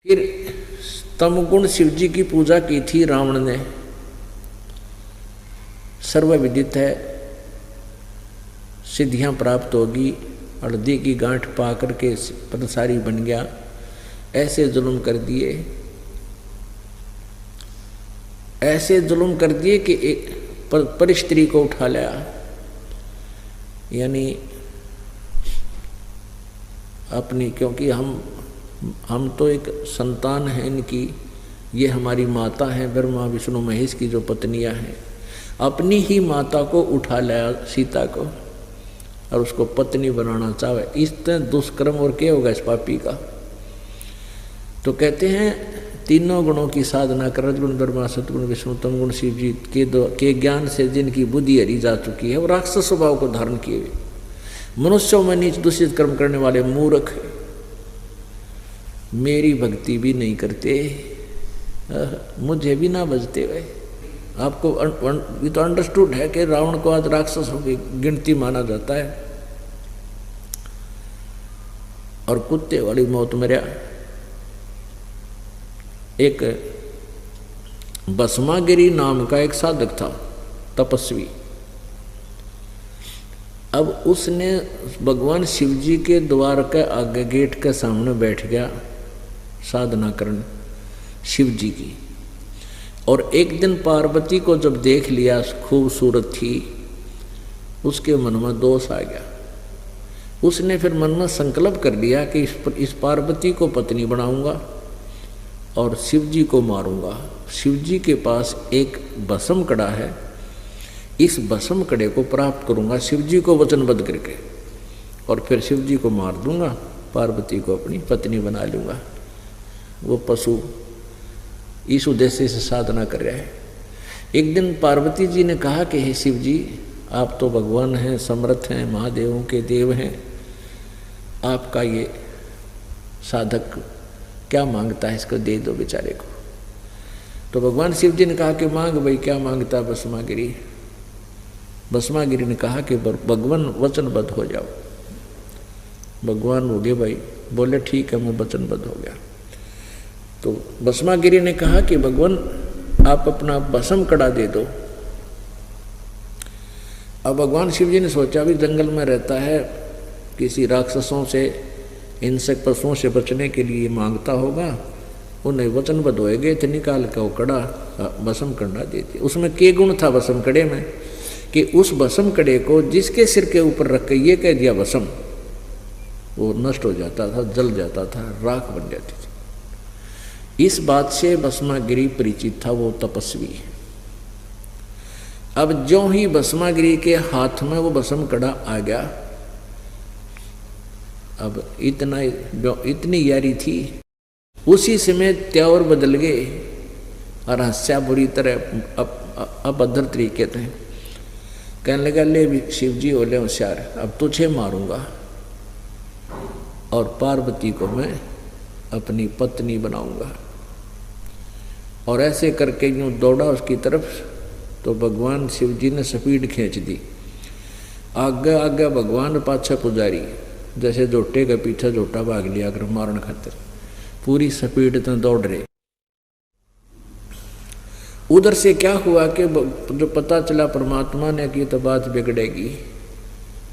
फिर तमगुण शिव जी की पूजा की थी रावण ने। सर्वविदित है, सिद्धियां प्राप्त होगी, हल्दी की गांठ पा करके पंसारी बन गया। ऐसे जुल्म कर दिए, ऐसे जुल्म कर दिए कि एक पर स्त्री को उठा लिया, यानी अपनी, क्योंकि हम तो एक संतान हैं इनकी, ये हमारी माता हैं, ब्रह्मा विष्णु महेश की जो पत्नियां हैं, अपनी ही माता को उठा लाया सीता को और उसको पत्नी बनाना चाहे। इस तरह दुष्कर्म और क्या होगा इस पापी का। तो कहते हैं तीनों गुणों की साधना कर, रजगुण ब्रह्मा सतगुण विष्णु तम गुण शिव जी के ज्ञान से जिनकी बुद्धि हरी जा चुकी है, वो राक्षस स्वभाव को धारण किए हुए मनुष्यों में नीच दूषित कर्म करने वाले मूर्ख मेरी भक्ति भी नहीं करते, मुझे भी ना बजते भाई। आपको ये तो अंडरस्टूड है कि रावण को आज राक्षसों की गिनती माना जाता है और कुत्ते वाली मौत मरा। एक भस्मागिरी नाम का एक साधक था, तपस्वी। अब उसने भगवान शिव जी के द्वार के आगे गेट के सामने बैठ गया साधना करने शिव जी की। और एक दिन पार्वती को जब देख लिया खूबसूरत थी, उसके मन में दोष आ गया। उसने फिर मन में संकल्प कर लिया कि इस पार्वती को पत्नी बनाऊंगा और शिव जी को मारूंगा। शिव जी के पास एक भस्म कड़ा है, इस भस्म कड़े को प्राप्त करूंगा शिव जी को वचनबद्ध करके, और फिर शिव जी को मार दूंगा, पार्वती को अपनी पत्नी बना लूंगा। वो पशु इस उद्देश्य से साधना कर रहा है। एक दिन पार्वती जी ने कहा कि हे शिव जी, आप तो भगवान हैं, समर्थ हैं, महादेवों के देव हैं, आपका ये साधक क्या मांगता है, इसको दे दो बेचारे को। तो भगवान शिव जी ने कहा कि मांग भाई, क्या मांगता है भस्मागिरी। भस्मागिरी ने कहा कि भगवान वचनबद्ध हो जाओ। भगवान हो गए भाई, बोले ठीक है मैं वचनबद्ध हो गया। तो भस्मागिरी ने कहा कि भगवान आप अपना भस्म कड़ा दे दो। अब भगवान शिव जी ने सोचा भी जंगल में रहता है, किसी राक्षसों से, हिंसक पशुओं से बचने के लिए मांगता होगा, उन्हें वचनबद्ध होएगे तो निकाल कर वो कड़ा भस्म कड़ा देती। उसमें के गुण था भस्म कड़े में कि उस भस्म कड़े को जिसके सिर के ऊपर रख के ये कह दिया भस्म, वो नष्ट हो जाता था, जल जाता था, राख बन जाती थी। इस बात से भस्मागिरी परिचित था, वो तपस्वी। अब जो ही भस्मागिरी के हाथ में वो भस्म कड़ा आ गया, अब इतनी यारी थी, उसी समय त्योर बदल गए और हंस्या बुरी तरह अभद्र तरीके थे। कहने लगा ले शिव जी बोले होशियार, अब तुझे मारूंगा और पार्वती को मैं अपनी पत्नी बनाऊंगा। और ऐसे करके यूँ दौड़ा उसकी तरफ, तो भगवान शिव जी ने स्पीड खींच दी। आगे आगे भगवान पाछा पुजारी, जैसे जोटे का पीछे जोटा भाग लिया कर मारन खातिर, पूरी स्पीड तो दौड़ रहे। उधर से क्या हुआ कि जो पता चला परमात्मा ने कि तो बात बिगड़ेगी,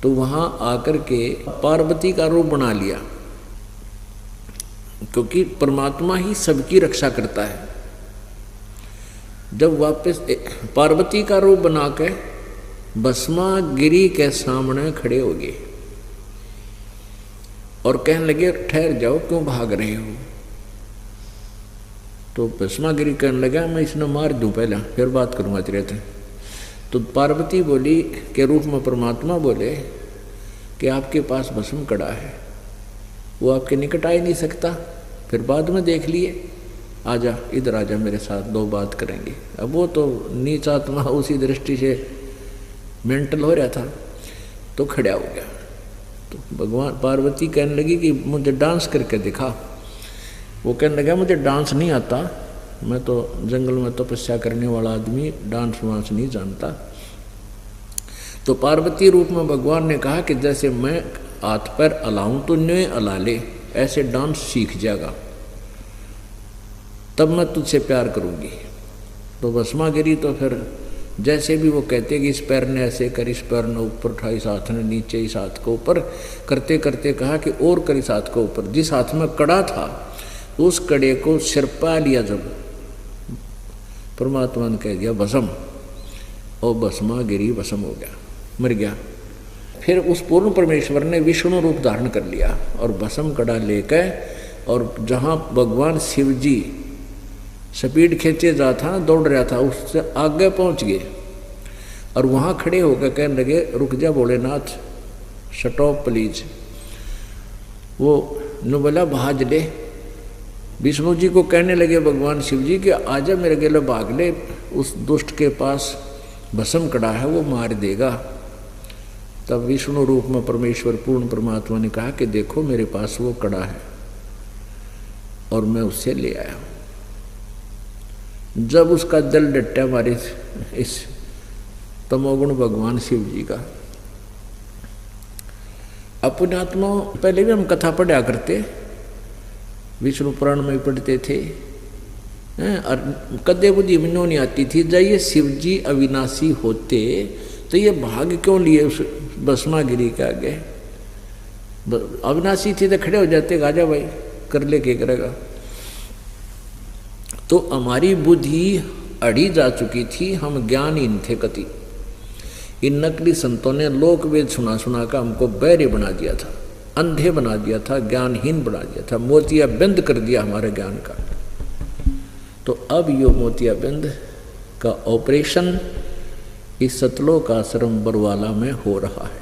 तो वहां आकर के पार्वती का रूप बना लिया, क्योंकि परमात्मा ही सबकी रक्षा करता है। जब वापस पार्वती का रूप बना के भस्मागिरी के सामने खड़े हो गए और कहने लगे ठहर जाओ, क्यों भाग रहे हो। तो भस्मागिरी कहने लगा मैं इसने मार दूं पहले, फिर बात करूंगा तेरे से। तो पार्वती बोली के रूप में परमात्मा बोले कि आपके पास भस्म कड़ा है, वो आपके निकट आ ही नहीं सकता, फिर बाद में देख लिए, आजा इधर आजा मेरे साथ, दो बात करेंगे। अब वो तो नीच आत्मा उसी दृष्टि से मेंटल हो रहा था, तो खड़ा हो गया। तो भगवान पार्वती कहने लगी कि मुझे डांस करके दिखा। वो कहने लगा मुझे डांस नहीं आता, मैं तो जंगल में तपस्या करने वाला आदमी, डांस वांस नहीं जानता। तो पार्वती रूप में भगवान ने कहा कि जैसे मैं हाथ पैर अलाऊं तो न्यों अला ले, ऐसे डांस सीख जाएगा। तब मैं तुझसे प्यार करूँगी। तो भस्मा गिरी तो फिर जैसे भी वो कहते कि इस पैर ने ऐसे कर, इस पैर ने ऊपर उठा, इस हाथ ने नीचे, इस हाथ को ऊपर करते करते कहा कि और कर इस हाथ को ऊपर। जिस हाथ में कड़ा था उस कड़े को सिर पा लिया, जब परमात्मा ने कह दिया भस्म, और भस्मा गिरी भस्म हो गया, मर गया। फिर उस पूर्ण परमेश्वर ने विष्णु रूप धारण कर लिया और भस्म कड़ा लेकर, और जहाँ भगवान शिव जी स्पीड खींचे जा था, दौड़ रहा था, उससे आगे पहुंच गए और वहाँ खड़े होकर कहने लगे रुक जा भोलेनाथ, स्टॉप प्लीज। वो न बोला भाज ले। विष्णु जी को कहने लगे भगवान शिव जी कि आजा मेरे गेले भाग ले, उस दुष्ट के पास भस्म कड़ा है, वो मार देगा। तब विष्णु रूप में परमेश्वर पूर्ण परमात्मा ने कहा कि देखो मेरे पास वो कड़ा है और मैं उससे ले आया हूँ। जब उसका दिल डटा हमारे इस तमोगुण भगवान शिव जी का, अपने आत्मा, पहले भी हम कथा पढ़ा करते, विष्णु पुराण में पढ़ते थे, और कदे बुद्धि में नहीं आती थी। जब ये शिव जी अविनाशी होते तो ये भाग क्यों लिए उस भस्मा गिरी के आगे? अविनाशी थी तो खड़े हो जाते, गाजा भाई कर ले, क्या करेगा। तो हमारी बुद्धि अड़ी जा चुकी थी, हम ज्ञानहीन थे कति। इन नकली संतों ने लोक वेद सुना सुना कर हमको बहरे बना दिया था, अंधे बना दिया था, ज्ञानहीन बना दिया था, मोतियाबिंद कर दिया हमारे ज्ञान का। तो अब यो मोतियाबिंद का ऑपरेशन इस सतलोक आश्रम बरवाला में हो रहा है,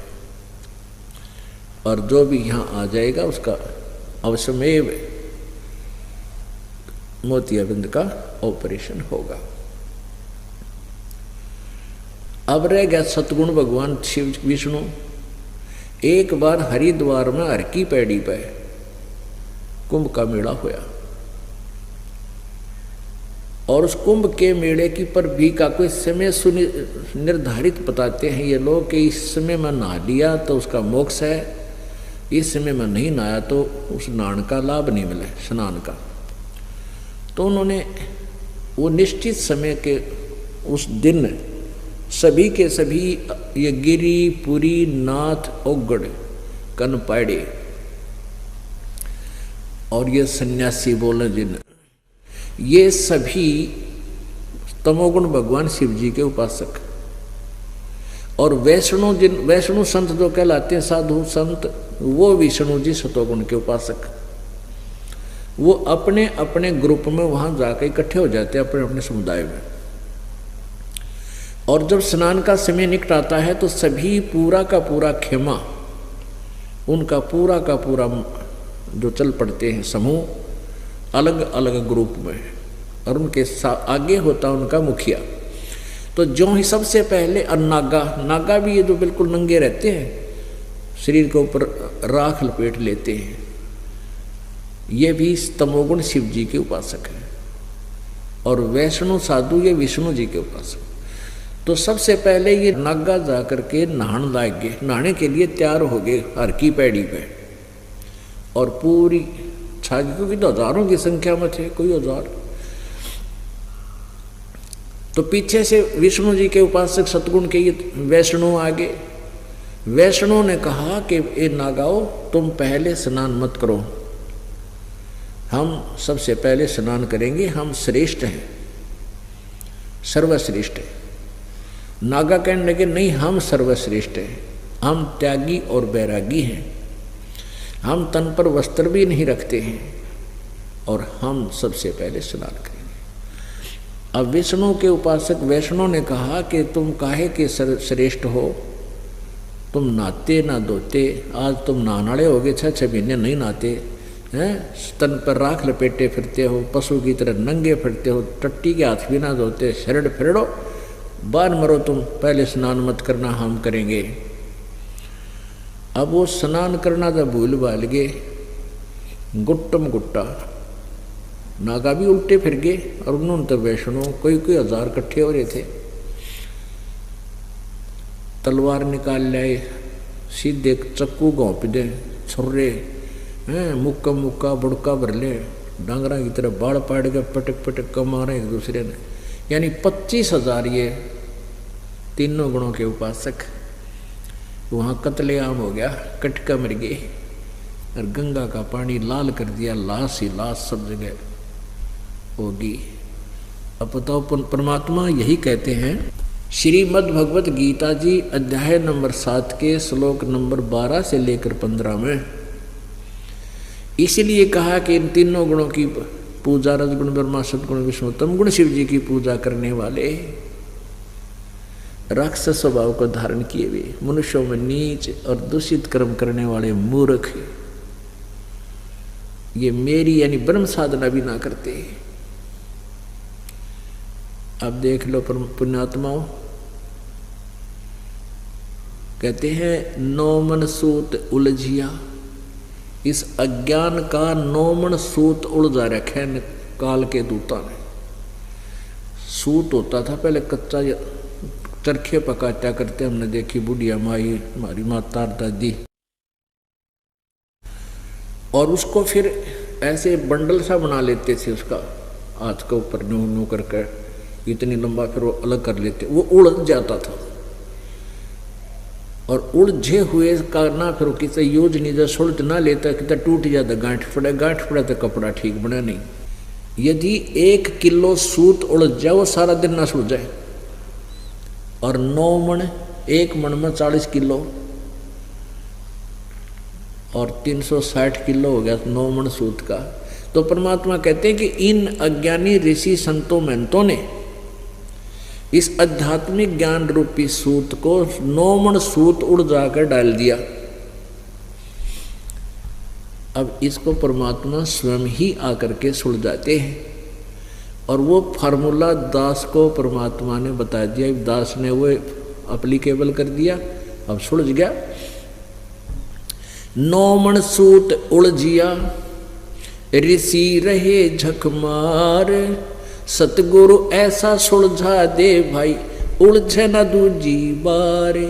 और जो भी यहाँ आ जाएगा उसका अवश्यमेव मोतियाबिंद का ऑपरेशन होगा। अब रह गया सतगुण भगवान शिव विष्णु। एक बार हरिद्वार में हर की पैड़ी पे कुंभ का मेला होया, और उस कुंभ के मेले की पर भी का कोई समय निर्धारित बताते हैं ये लोग कि इस समय में नहा लिया तो उसका मोक्ष है, इस समय में नहीं नहाया तो उस स्नान का लाभ नहीं मिले, स्नान का। तो उन्होंने वो निश्चित समय के उस दिन सभी के सभी ये गिरी, पुरी, नाथ, ओगड़, कनपाड़े और ये सन्यासी बोले जिन, ये सभी तमोगुण भगवान शिव जी के उपासक, और वैष्णु संत जो कहलाते हैं, साधु संत, वो विष्णु जी सतोगुण के उपासक। वो अपने अपने ग्रुप में वहां जाकर इकट्ठे हो जाते हैं, अपने अपने समुदाय में। और जब स्नान का समय निकट आता है तो सभी पूरा का पूरा खेमा, उनका पूरा का पूरा जो चल पड़ते हैं समूह अलग अलग ग्रुप में, और उनके आगे होता उनका मुखिया। तो जो ही सबसे पहले नागा भी ये जो बिल्कुल नंगे रहते हैं, शरीर के ऊपर राख लपेट लेते हैं, ये भी तमोगुण शिव जी के उपासक हैं। और वैष्णु साधु ये विष्णु जी के उपासक। तो सबसे पहले ये नागा जा करके नहाने लायक गए, नहाने के लिए तैयार हो गए हर की पैड़ी पे, और पूरी छागी, क्योंकि तो हजारों की संख्या में थे, कोई हजार। तो पीछे से विष्णु जी के उपासक सतगुण के ये वैष्णु आगे। वैष्णु ने कहा कि ए नागाओ, तुम पहले स्नान मत करो, हम सबसे पहले स्नान करेंगे, हम श्रेष्ठ हैं, सर्वश्रेष्ठ हैं। नागा कहने लगे नहीं, हम सर्वश्रेष्ठ हैं, हम त्यागी और बैरागी हैं, हम तन पर वस्त्र भी नहीं रखते हैं, और हम सबसे पहले स्नान करेंगे। अब विष्णु के उपासक वैष्णु ने कहा कि तुम काहे के श्रेष्ठ हो, तुम नहाते ना धोते, आज तुम नहाने हो गए, 6 महीने नहीं नहाते हैं, तन पर राख लपेटे फिरते हो, पशु की तरह नंगे फिरते हो, टट्टी के हाथ भी ना धोते, शरण फिरड़ो, बार मरो तुम, पहले स्नान मत करना, हम करेंगे। अब वो स्नान करना था भूल भाल गए, गुट्टम गुट्टा नागा भी उल्टे फिर गए, और उन्होंने तो वैष्णो कोई हजार इकट्ठे हो रहे थे, तलवार निकाल लाए, सीधे चक्कू घोंप दे, छुर्रे हैं, मुक्का मुक्का बुड़का भर ले, डांगरा की तरह बाढ़ पाड़ के पटक पटक का मारे एक दूसरे ने, यानी 25,000 ये तीनों गुणों के उपासक। वहाँ कत्लेआम हो गया, कटका मर गए और गंगा का पानी लाल कर दिया, लाश ही लाश सब जगह होगी। अब बताओ, परमात्मा यही कहते हैं श्रीमद् भगवत गीता जी अध्याय नंबर 7 के श्लोक नंबर 12 से लेकर 15 में, इसलिए कहा कि इन तीनों गुणों की पूजा, रजगुण ब्रह्मा सदगुण विष्णु तम गुण शिव जी की पूजा करने वाले राक्षस स्वभाव को धारण किए हुए मनुष्यों में नीच और दूषित कर्म करने वाले मूर्ख, ये मेरी यानी ब्रह्म साधना भी ना करते। अब देख लो पुण्यात्माओं, कहते हैं नौमन सूत उलझिया, इस अज्ञान का नौमन सूत उलझा रखे न काल के दूता ने। सूत होता था पहले कच्चा, चरखे पकाता करते हमने देखी बुढ़िया माई, हमारी माता दादी, और उसको फिर ऐसे बंडल सा बना लेते थे, उसका हाथ के ऊपर न्यू न्यू करके इतनी लंबा, फिर वो अलग कर लेते, वो उलझ जाता था। और उलझे हुए का ना फिर किसी यूज नहीं, जब सुलझ ना लेता कितना टूट जाता, गांठ पड़ा तो कपड़ा ठीक बना नहीं। यदि 1 किलो सूत उलझ जाए वो सारा दिन ना सुलझाए, और 9 मन, 1 मन में 40 किलो और 360 किलो हो गया 9 मन सूत का। तो परमात्मा कहते हैं कि इन अज्ञानी ऋषि संतों महंतों ने इस आध्यात्मिक ज्ञान रूपी सूत को 9 मन सूत उड़ जाकर डाल दिया। अब इसको परमात्मा स्वयं ही आकर के सुलझाते हैं, और वो फार्मूला दास को परमात्मा ने बता दिया, दास ने वो अप्लीकेबल कर दिया, अब सुलझ गया। 9 मन सूत उलझिया ऋषि रहे झक मार, सतगुरु ऐसा सुलझा दे भाई उलझे न दूजी बारे।